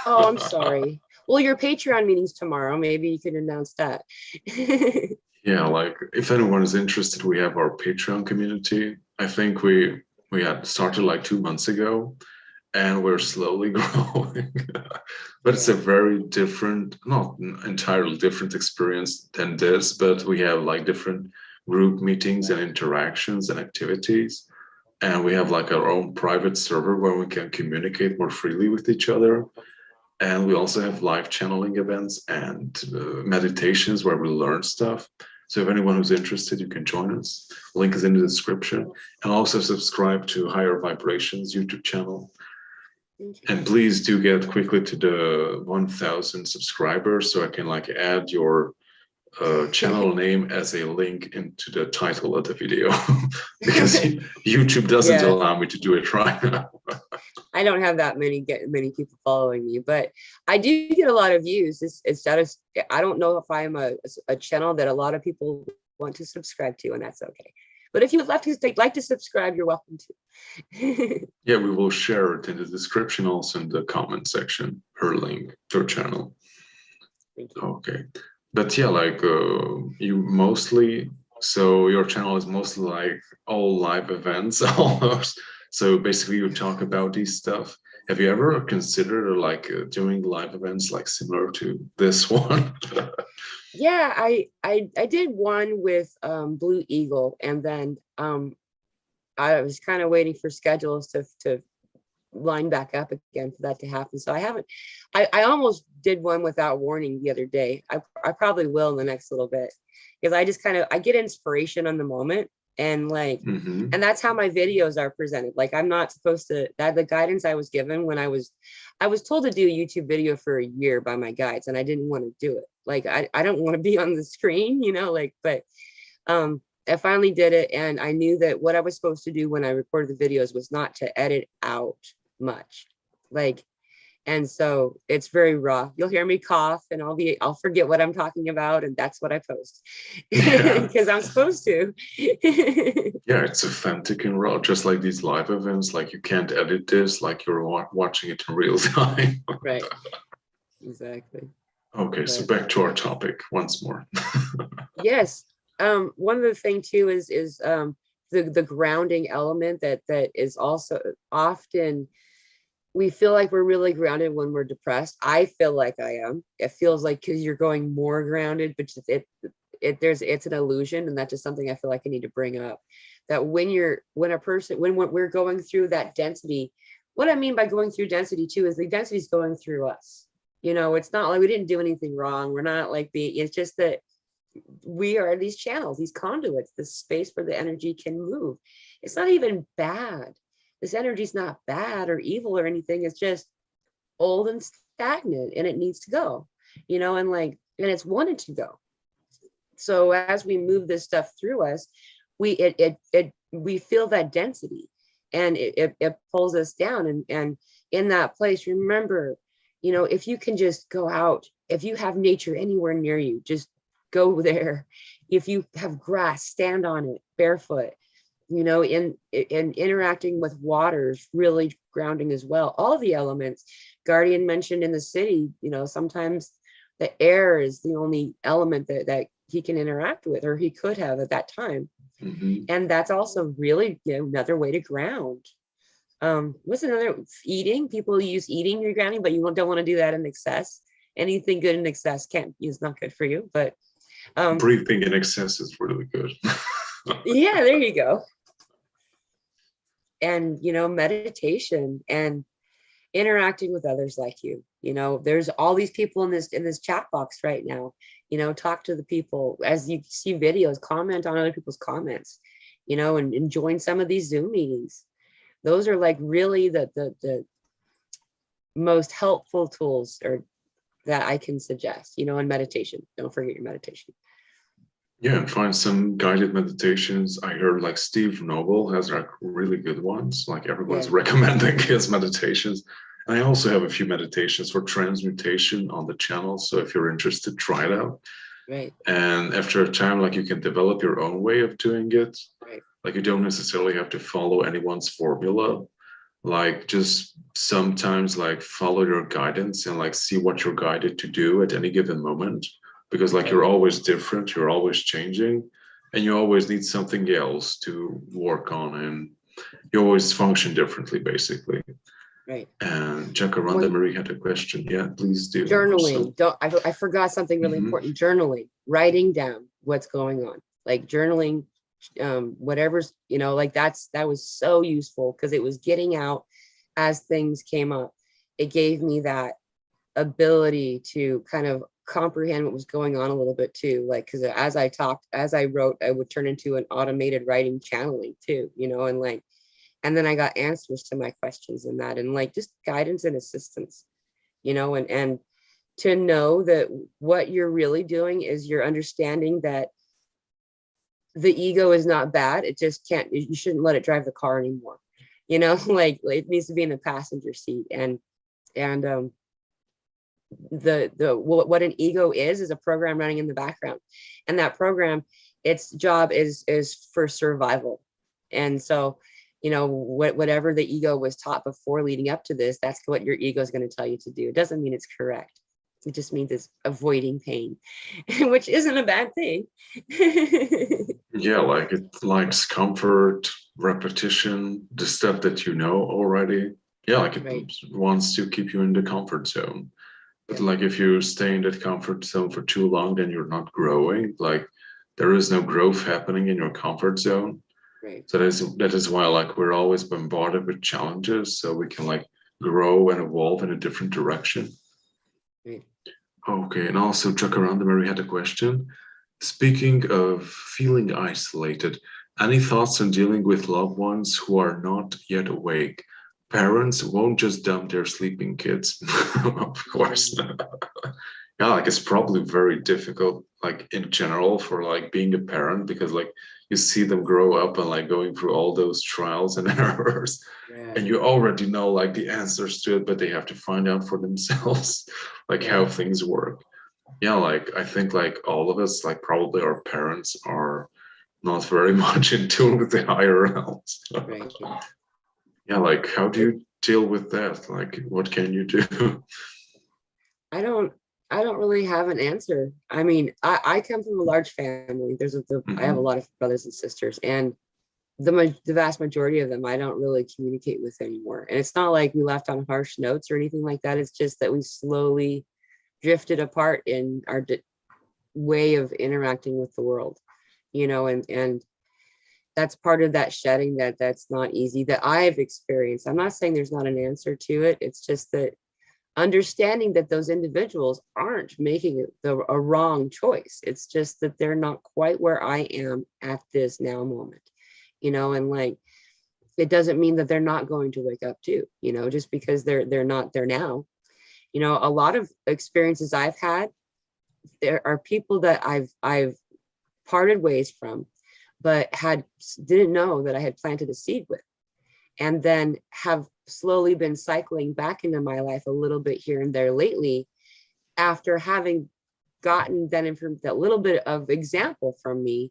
Oh, I'm sorry. Well, your Patreon meeting's tomorrow. Maybe you can announce that. Yeah, like if anyone is interested, we have our Patreon community. I think we had started like 2 months ago, and we're slowly growing. But it's a Yeah. very different, not entirely different experience than this, but we have like different group meetings and interactions and activities. And we have like our own private server where we can communicate more freely with each other. And we also have live channeling events and meditations where we learn stuff. So if anyone who's interested, you can join us. Link is in the description. And also subscribe to Higher Vibrations YouTube channel. And Interesting. please do get quickly to the 1,000 subscribers so I can like add your channel name as a link into the title of the video because YouTube doesn't Yeah, allow me to do it right now. I don't have that many people following me, but I do get a lot of views. It's that is, I don't know if I'm a channel that a lot of people want to subscribe to, and that's okay. But if you would like to subscribe, you're welcome to. Yeah, we will share it in the description, also in the comment section, her link to her channel. Thank you. Okay. But yeah, like you mostly, so your channel is mostly like all live events almost. So basically you talk about these stuff. Have you ever considered like doing live events like similar to this one? Yeah, I did one with Blue Eagle, and then I was kind of waiting for schedules to line back up again for that to happen. So I haven't. I almost did one without warning the other day. I probably will in the next little bit, because I just kind of I get inspiration on the moment, and like Mm-hmm. and that's how my videos are presented. Like I'm not supposed to, that the guidance I was given when I was told to do a YouTube video for a year by my guides, and I didn't want to do it. Like I don't want to be on the screen, you know, like, but I finally did it, and I knew that what I was supposed to do when I recorded the videos was not to edit out much. Like, and so it's very raw. You'll hear me cough, and I'll forget what I'm talking about, and that's what I post Yeah. because I'm supposed to. Yeah, it's authentic and raw, just like these live events. Like you can't edit this, like you're watching it in real time. Right. Exactly. Okay, so But back to our topic once more. yes, one of the thing too is the grounding element that is also often we feel like we're really grounded when we're depressed. I feel like I am. It feels like because you're going more grounded, but it's an illusion, and that's just something I feel like I need to bring up. That when we're going through that density, what I mean by going through density too is the density is going through us. You know, it's not like we didn't do anything wrong. We're not like it's just that we are these channels, these conduits, this space where the energy can move. It's not even bad. This energy is not bad or evil or anything. It's just old and stagnant, and it needs to go, you know, and it's wanted to go. So as we move this stuff through us, we feel that density, and it pulls us down. And in that place, remember, you know, if you can just go out, if you have nature anywhere near you, just go there. If you have grass, stand on it barefoot. You know, in interacting with water is really grounding as well. All the elements. Guardian mentioned in the city, you know, sometimes the air is the only element that he can interact with, or he could have at that time. Mm-hmm. And that's also really, you know, another way to ground. What's another? Eating. People use eating your grounding, but you don't want to do that in excess. Anything good in excess is not good for you. But breathing in excess is really good. Yeah, there you go. And, you know, meditation and interacting with others like you. You know, there's all these people in this chat box right now. You know, talk to the people as you see videos, comment on other people's comments, you know, and join some of these Zoom meetings. Those are like really the most helpful tools or that I can suggest, you know, in meditation. Don't forget your meditation. Yeah, and find some guided meditations. I heard like Steve Noble has like really good ones. Like everyone's recommending his meditations. And I also have a few meditations for transmutation on the channel. So if you're interested, try it out. Right. And after a time, like you can develop your own way of doing it. Right. Like you don't necessarily have to follow anyone's formula. Like just sometimes like follow your guidance and like see what you're guided to do at any given moment. Because like you're always different, you're always changing, and you always need something else to work on, and you always function differently, basically. Right. And Jacaranda Marie had a question. Yeah, please do. Journaling. I forgot something really important. Journaling, writing down what's going on, like journaling, whatever's, you know, like that was so useful because it was getting out as things came up. It gave me that ability to kind of comprehend what was going on a little bit too, like because as I wrote, I would turn into an automated writing channeling too, you know, and then I got answers to my questions in that, and like just guidance and assistance, you know, and to know that what you're really doing is you're understanding that the ego is not bad. It just can't, you shouldn't let it drive the car anymore, you know, like it needs to be in the passenger seat. And what an ego is a program running in the background, and that program, its job is for survival. And so, you know, whatever the ego was taught before leading up to this, that's what your ego is going to tell you to do. It doesn't mean it's correct. It just means it's avoiding pain, which isn't a bad thing. Yeah, like it likes comfort, repetition, the stuff that you know already. Yeah, like it wants to keep you in the comfort zone. But like if you stay in that comfort zone for too long, then you're not growing. Like there is no growth happening in your comfort zone. Right. So that is why like we're always bombarded with challenges, so we can like grow and evolve in a different direction. Right. Okay, and also Jacaranda Mary had a question. Speaking of feeling isolated, any thoughts on dealing with loved ones who are not yet awake? Parents won't just dump their sleeping kids. Of course. Yeah, like it's probably very difficult, like in general, for like being a parent, because like you see them grow up and like going through all those trials and errors, and you already know like the answers to it, but they have to find out for themselves like how things work. Yeah, like I think like all of us, like probably our parents are not very much in tune with the higher realms. Right. Yeah, like how do you deal with that? Like what can you do? I don't really have an answer. I mean, I come from a large family. I have a lot of brothers and sisters, and the vast majority of them I don't really communicate with anymore. And it's not like we left on harsh notes or anything like that. It's just that we slowly drifted apart in our way of interacting with the world, you know, and that's part of that shedding that's not easy, that I've experienced. I'm not saying there's not an answer to it. It's just that understanding that those individuals aren't making a wrong choice. It's just that they're not quite where I am at this now moment, and like, it doesn't mean that they're not going to wake up too, just because they're not there now. A lot of experiences I've had, there are people that I've parted ways from, but didn't know that I had planted a seed with, and then have slowly been cycling back into my life a little bit here and there lately, after having gotten that little bit of example from me.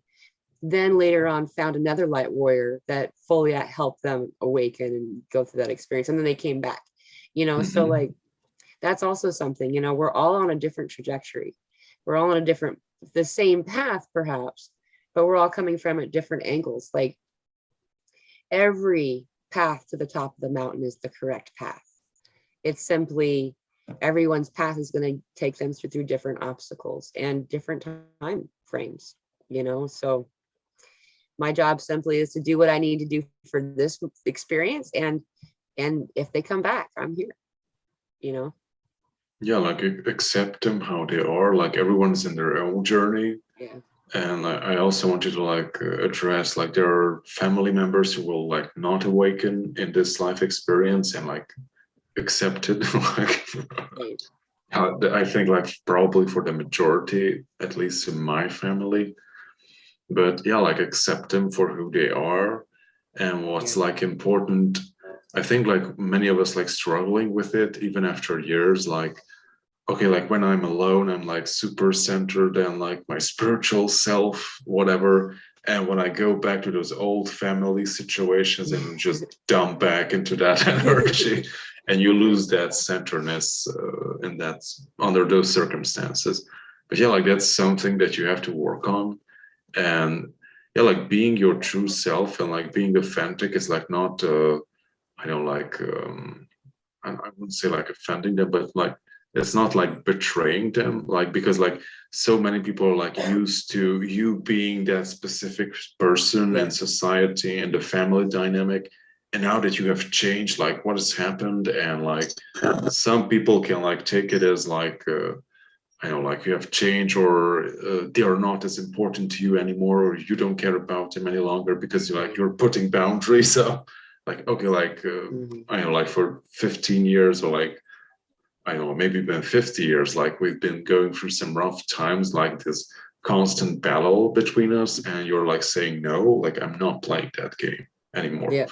Then later on found another light warrior that fully helped them awaken and go through that experience, and then they came back, so like, that's also something, we're all on a different trajectory. We're all on the same path perhaps, but we're all coming from at different angles. Like, every path to the top of the mountain is the correct path. It's simply everyone's path is going to take them through different obstacles and different time frames, so my job simply is to do what I need to do for this experience, and if they come back, I'm here, Yeah, like accept them how they are. Like, everyone's in their own journey. Yeah. And I also want you to like address, like, there are family members who will like not awaken in this life experience, and like accept it. Like, I think like probably for the majority, at least in my family. But yeah, like, accept them for who they are and what's like important. I think like many of us like struggling with it even after years. Like, okay, like when I'm alone, I'm like super centered and like my spiritual self, whatever. And when I go back to those old family situations and just dump back into that energy, and you lose that centeredness, and that's under those circumstances. But yeah, like, that's something that you have to work on. And yeah, like, being your true self and like being authentic is like not I don't like I wouldn't say like offending them, but like, it's not like betraying them, like, because like so many people are like used to you being that specific person in society and the family dynamic, and now that you have changed, like, what has happened? And like, some people can like take it as like I know, like, you have changed, or they are not as important to you anymore, or you don't care about them any longer because you're putting boundaries up. Like, okay, like I know, like for 15 years, or like, I don't know, maybe even 50 years, like we've been going through some rough times, like this constant battle between us, and you're like saying no, like, I'm not playing that game anymore. Yeah.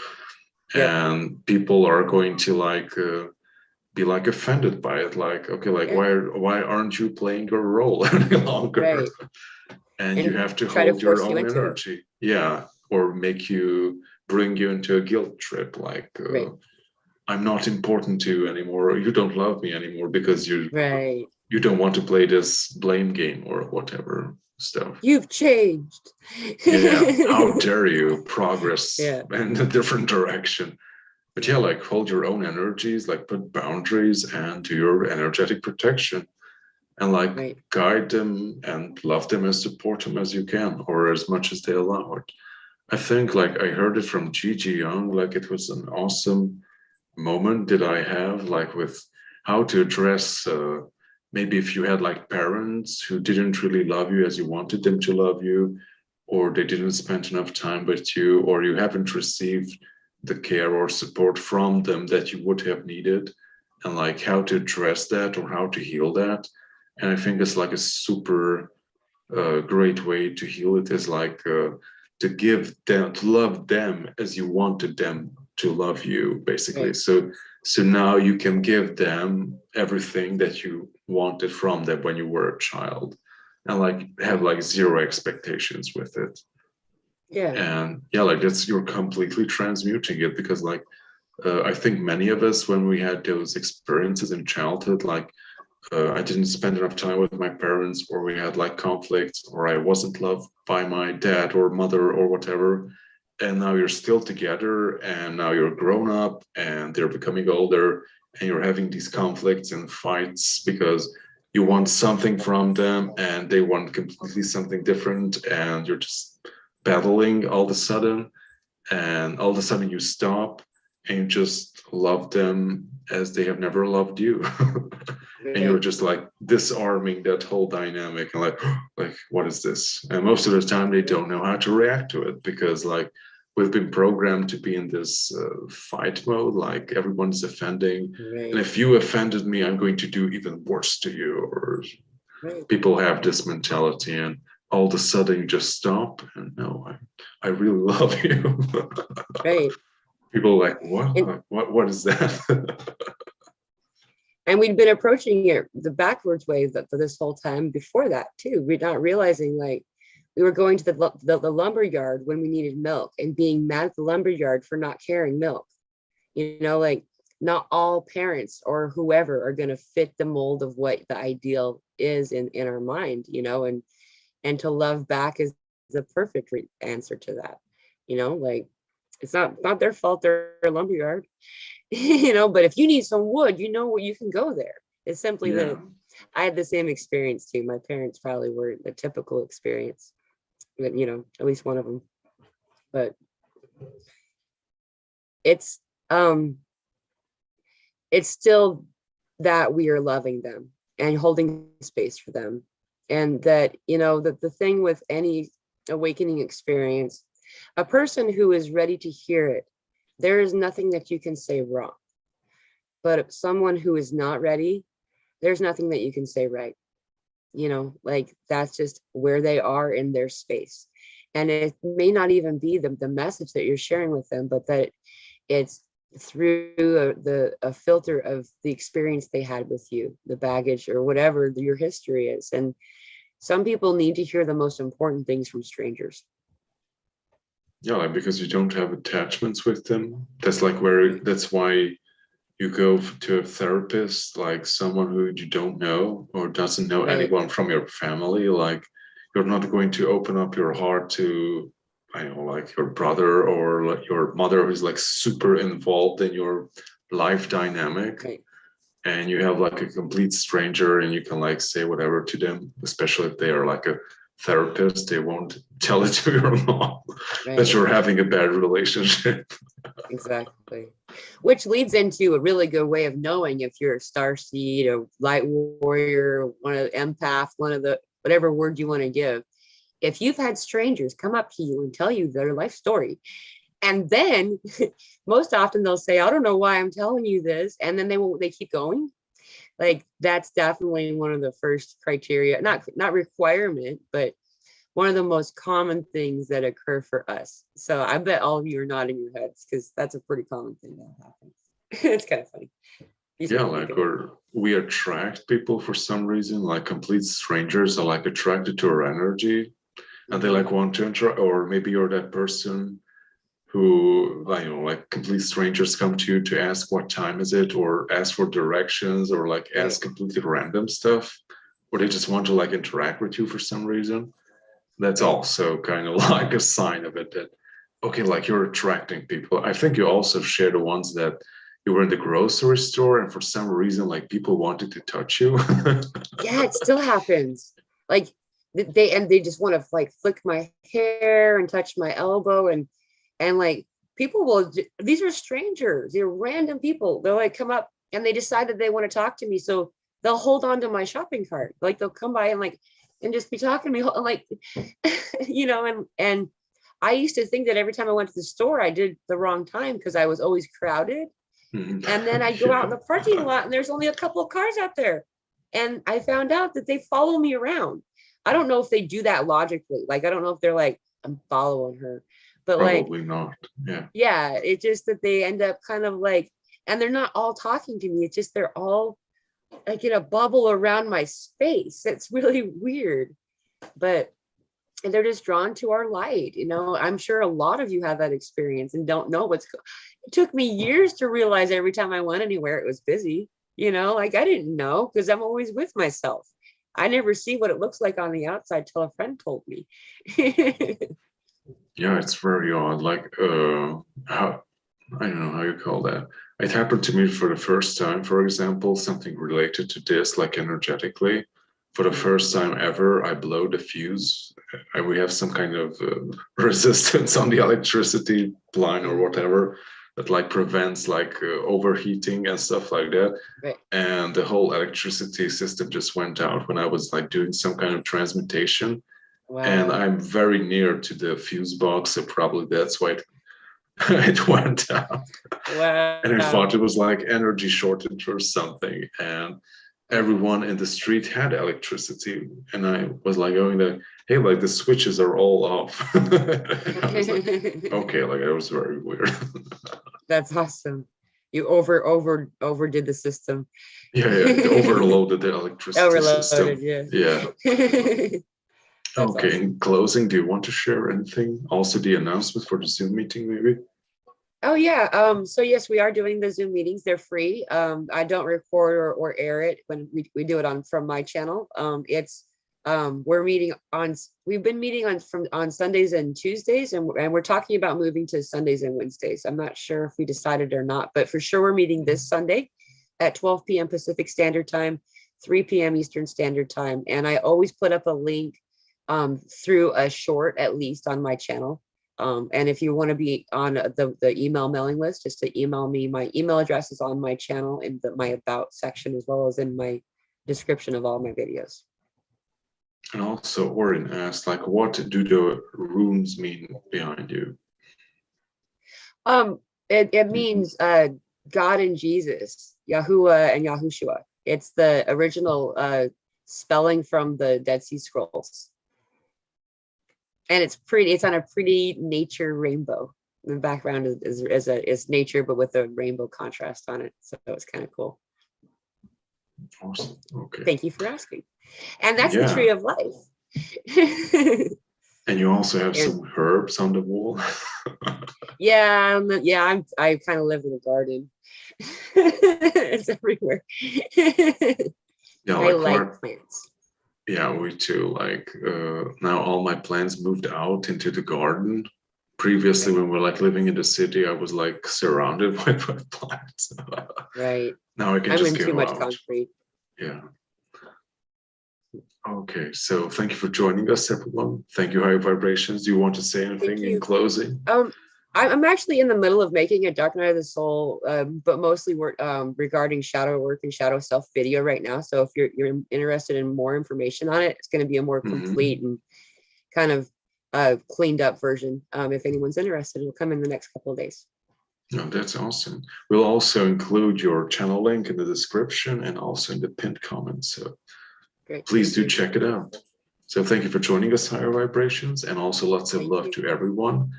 And people are going to like be like offended by it, like, okay, like, why aren't you playing your role any longer? Right. And you have to try to hold your force you own into it. energy. Yeah. Or bring you into a guilt trip, like I'm not important to you anymore, or you don't love me anymore because you don't want to play this blame game or whatever stuff. You've changed. Yeah, how dare you progress in a different direction. But yeah, like, hold your own energies, like put boundaries and do your energetic protection, and like guide them and love them and support them as you can, or as much as they allow it. I think like I heard it from Gigi Young, like it was an awesome moment that I have, like with how to address maybe if you had like parents who didn't really love you as you wanted them to love you, or they didn't spend enough time with you, or you haven't received the care or support from them that you would have needed, and like how to address that or how to heal that. And I think it's like a super great way to heal it is like to give them, to love them as you wanted them to love you, basically. So now you can give them everything that you wanted from them when you were a child, and like have like zero expectations with it. And yeah, like you're completely transmuting it, because like I think many of us, when we had those experiences in childhood, like I didn't spend enough time with my parents, or we had like conflicts, or I wasn't loved by my dad or mother or whatever, and now you're still together, and now you're grown up and they're becoming older, and you're having these conflicts and fights because you want something from them and they want completely something different, and you're just battling all of a sudden, and all of a sudden you stop and you just love them as they have never loved you. And you're just like disarming that whole dynamic and like what is this? And most of the time they don't know how to react to it, because like we've been programmed to be in this fight mode, like everyone's offending, and if you offended me, I'm going to do even worse to you. Or people have this mentality, and all of a sudden you just stop and no, I really love you. Right. People are like, what is that? And we'd been approaching it the backwards way that for this whole time before that too. We're not realizing, like, we were going to the lumber yard when we needed milk and being mad at the lumber yard for not carrying milk. You know, like, not all parents or whoever are going to fit the mold of what the ideal is in our mind, you know, and to love back is the perfect answer to that. You know, like, it's not their fault they're a lumberyard, you know, but if you need some wood, you know where you can go there. It's simply that I had the same experience too. My parents probably were a typical experience, but, you know, at least one of them. But it's still that we are loving them and holding space for them. And that, you know, that the thing with any awakening experience, a person who is ready to hear it, there is nothing that you can say wrong. But someone who is not ready, there's nothing that you can say right. You know, like, that's just where they are in their space. And it may not even be the message that you're sharing with them, but that it's through a filter of the experience they had with you, the baggage or whatever your history is. And some people need to hear the most important things from strangers. Yeah, like, because you don't have attachments with them. That's why you go to a therapist, like someone who you don't know or doesn't know anyone from your family. Like, you're not going to open up your heart to, I don't know, like your brother or like your mother who's like super involved in your life dynamic. And you have like a complete stranger and you can like say whatever to them, especially if they are like a therapist. They won't tell it to your mom that you're having a bad relationship. Exactly. Which leads into a really good way of knowing if you're a starseed or light warrior, one of the empath, one of the whatever word you want to give. If you've had strangers come up to you and tell you their life story, and then most often they'll say, I don't know why I'm telling you this. And then they keep going. Like, that's definitely one of the first criteria, not requirement, but one of the most common things that occur for us. So I bet all of you are nodding your heads, because that's a pretty common thing that happens. It's kind of funny. We attract people for some reason, like complete strangers are like attracted to our energy and they like want to interact. Or maybe you're that person who, you know, like complete strangers come to you to ask what time is it, or ask for directions, or like ask completely random stuff, or they just want to like interact with you for some reason. That's also kind of like a sign of it, that, okay, like, you're attracting people. I think you also share the ones that you were in the grocery store and for some reason, like, people wanted to touch you. Yeah, it still happens. Like, they just want to like flick my hair and touch my elbow, and like, people will, these are strangers, they're random people. They'll like come up and they decide that they want to talk to me. So they'll hold on to my shopping cart. Like, they'll come by and like, and just be talking to me, like, you know, and I used to think that every time I went to the store, I did the wrong time because I was always crowded. And then I'd go out in the parking lot and there's only a couple of cars out there. And I found out that they follow me around. I don't know if they do that logically. Like, I don't know if they're like, I'm following her, but probably like, not. Yeah. It's just that they end up kind of like, and they're not all talking to me. It's just, they're all like in a bubble around my space. It's really weird, but they're just drawn to our light. You know, I'm sure a lot of you have that experience and don't know it took me years to realize every time I went anywhere, it was busy. You know, like, I didn't know because I'm always with myself. I never see what it looks like on the outside till a friend told me. Yeah, it's very odd. Like, how, I don't know how you call that. It happened to me for the first time, for example, something related to this, like energetically. For the first time ever, I blew the fuse we have some kind of resistance on the electricity line or whatever that like prevents like overheating and stuff like that. Right. And the whole electricity system just went out when I was like doing some kind of transmutation. Wow. And I'm very near to the fuse box, so probably that's why it went out. Wow. And I thought it was like energy shortage or something. And everyone in the street had electricity. And I was like going there, hey, like the switches are all off. I was like, okay, like it was very weird. That's awesome. You overdid the system. Yeah, it overloaded the electricity system. Yeah. Okay, awesome. in closing, do you want to share anything? Also the announcement for the Zoom meeting, maybe? Oh yeah. So yes, we are doing the Zoom meetings. They're free. I don't record or air it when we do it from my channel. We've been meeting on Sundays and Tuesdays, and we're talking about moving to Sundays and Wednesdays. I'm not sure if we decided or not, but for sure we're meeting this Sunday at 12 p.m. Pacific Standard Time, 3 p.m. Eastern Standard Time. And I always put up a link through a short, at least on my channel. And if you want to be on the email mailing list, just to email me. My email address is on my channel in my about section, as well as in my description of all my videos. And also Orion asked, like, what do the runes mean behind you? It means God and Jesus, Yahuwah and Yahushua. It's the original spelling from the Dead Sea Scrolls. And it's on a pretty nature rainbow. The background is nature, but with a rainbow contrast on it. So it's kind of cool. Awesome. Okay. Thank you for asking. And that's the tree of life. And you also have some herbs on the wall. Yeah. I kind of live in a garden. It's everywhere. Yeah, I like plants. Yeah, we too. Like now all my plants moved out into the garden. Previously, when we were like living in the city, I was like surrounded by plants. Right. Now I can I'm just in go too much out. concrete. Yeah. Okay, so thank you for joining us, everyone. Thank you, High Vibrations. Do you want to say anything in closing? I'm actually in the middle of making a Dark Night of the Soul, but mostly regarding shadow work and shadow self video right now. So if you're interested in more information on it, it's going to be a more complete and kind of cleaned up version. If anyone's interested, it'll come in the next couple of days. Oh, that's awesome. We'll also include your channel link in the description and also in the pinned comments. So great. Please do check it out. So thank you for joining us, Higher Vibrations, and also lots of love to everyone.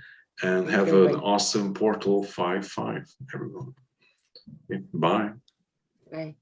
And have an awesome portal 5/5, everyone. Okay, bye. Bye.